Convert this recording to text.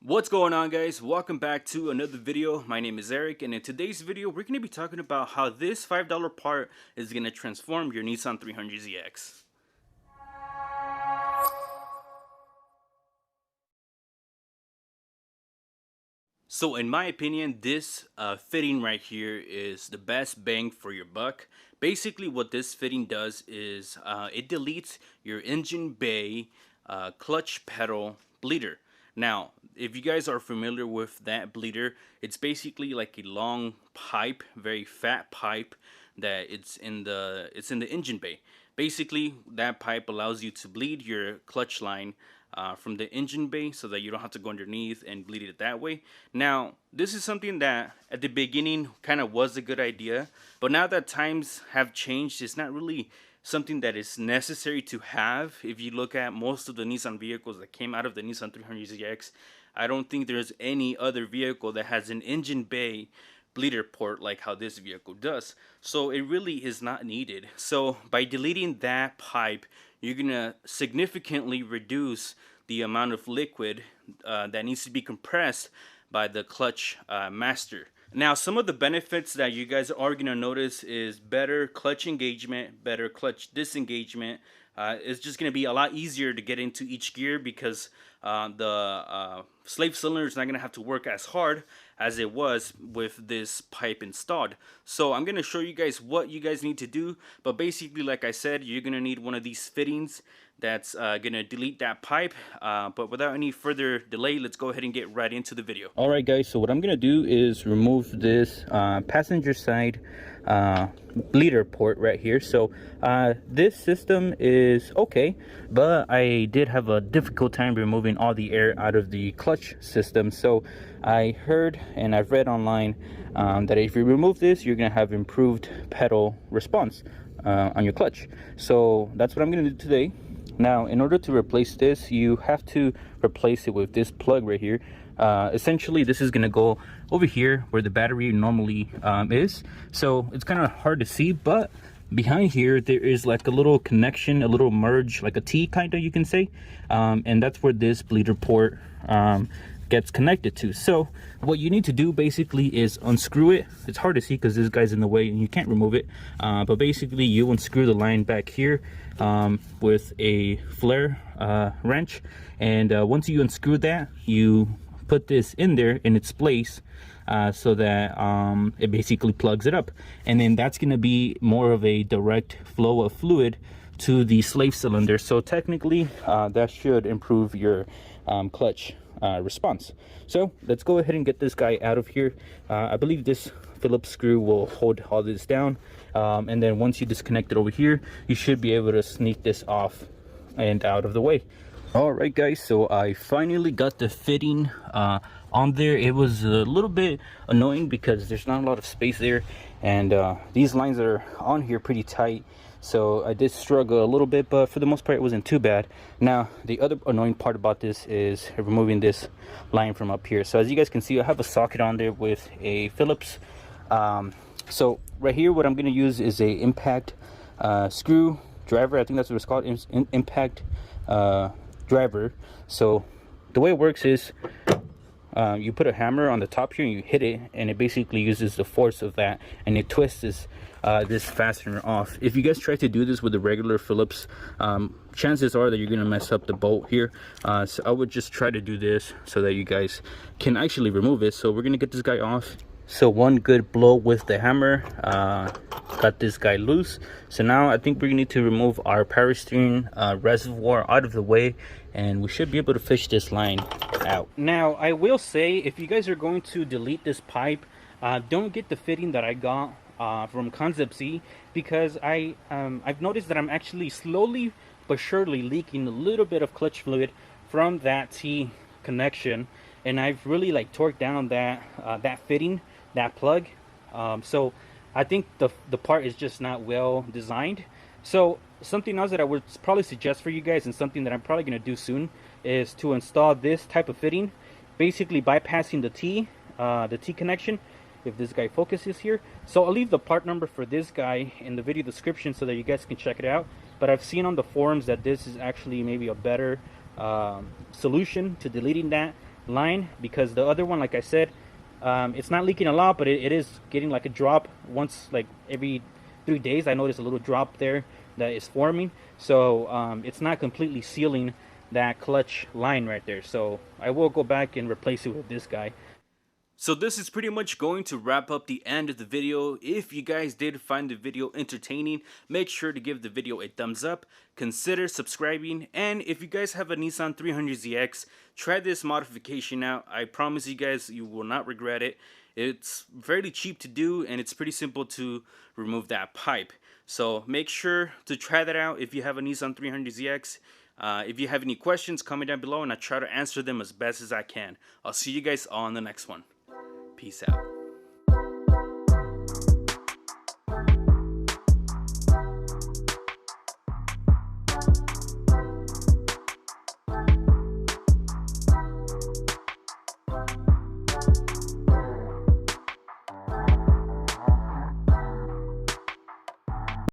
What's going on, guys? Welcome back to another video. My name is Eric, and in today's video we're going to be talking about how this $5 part is going to transform your Nissan 300ZX. So in my opinion, this fitting right here is the best bang for your buck. Basically what this fitting does is it deletes your engine bay clutch pedal bleeder. Now, if you guys are familiar with that bleeder, it's basically like a long pipe, very fat pipe that it's in the engine bay. Basically, that pipe allows you to bleed your clutch line from the engine bay so that you don't have to go underneath and bleed it that way. Now, this is something that at the beginning kind of was a good idea, but now that times have changed, it's not really something that is necessary to have. If you look at most of the Nissan vehicles that came out of the Nissan 300ZX, I don't think there's any other vehicle that has an engine bay bleeder port like how this vehicle does. So it really is not needed. So by deleting that pipe, you're gonna significantly reduce the amount of liquid that needs to be compressed by the clutch master. Now, some of the benefits that you guys are going to notice is better clutch engagement, better clutch disengagement. It's just going to be a lot easier to get into each gear because the slave cylinder is not going to have to work as hard as it was with this pipe installed. So I'm going to show you guys what you guys need to do. But basically, like I said, you're going to need one of these fittings that's going to delete that pipe. But without any further delay, let's go ahead and get right into the video. All right, guys, so what I'm going to do is remove this passenger side bleeder port right here. So this system is okay, but I did have a difficult time removing all the air out of the clutch system. So I heard and I've read online that if you remove this, you're going to have improved pedal response on your clutch. So that's what I'm going to do today. Now, in order to replace this, you have to replace it with this plug right here. Essentially, this is going to go over here where the battery normally is. So it's kind of hard to see, but behind here there is like a little connection, a little merge, like a T kind of, you can say, and that's where this bleeder port gets connected to. So what you need to do basically is unscrew it. It's hard to see because this guy's in the way and you can't remove it, but basically you unscrew the line back here with a flare wrench, and once you unscrew that, you put this in there in its place so that it basically plugs it up, and then that's going to be more of a direct flow of fluid to the slave cylinder. So technically that should improve your clutch response. So let's go ahead and get this guy out of here. I believe this Phillips screw will hold all this down, and then once you disconnect it over here, you should be able to sneak this off and out of the way. All right, guys, so I finally got the fitting on there. It was a little bit annoying because there's not a lot of space there, and these lines are on here pretty tight, so I did struggle a little bit, but for the most part it wasn't too bad. Now, the other annoying part about this is removing this line from up here. So as you guys can see, I have a socket on there with a Phillips. So right here, what I'm going to use is a impact screw driver. I think that's what it's called, impact driver. So the way it works is you put a hammer on the top here and you hit it, and it basically uses the force of that and it twists this fastener off. If you guys try to do this with a regular Phillips, chances are that you're gonna mess up the bolt here. So I would just try to do this so that you guys can actually remove it. So we're gonna get this guy off. So one good blow with the hammer got this guy loose. So now I think we need to remove our power steering reservoir out of the way, and we should be able to fish this line out. Now, I will say, if you guys are going to delete this pipe, don't get the fitting that I got from Concept C, because I've noticed that I'm actually slowly but surely leaking a little bit of clutch fluid from that T connection, and I've really like torqued down that that fitting, that plug. So I think the part is just not well designed. So something else that I would probably suggest for you guys, and something that I'm probably going to do soon, is to install this type of fitting, basically bypassing the T connection, if this guy focuses here. So I'll leave the part number for this guy in the video description so that you guys can check it out. But I've seen on the forums that this is actually maybe a better solution to deleting that. line, because the other one, like I said, it's not leaking a lot, but it is getting like a drop once, like every 3 days. I notice a little drop there that is forming. So it's not completely sealing that clutch line right there. So I will go back and replace it with this guy. So this is pretty much going to wrap up the end of the video. If you guys did find the video entertaining, make sure to give the video a thumbs up, consider subscribing, and if you guys have a Nissan 300ZX, try this modification out. I promise you guys, you will not regret it. It's fairly cheap to do, and it's pretty simple to remove that pipe. So make sure to try that out if you have a Nissan 300ZX. If you have any questions, comment down below and I'll try to answer them as best as I can. I'll see you guys all in the next one. Peace out.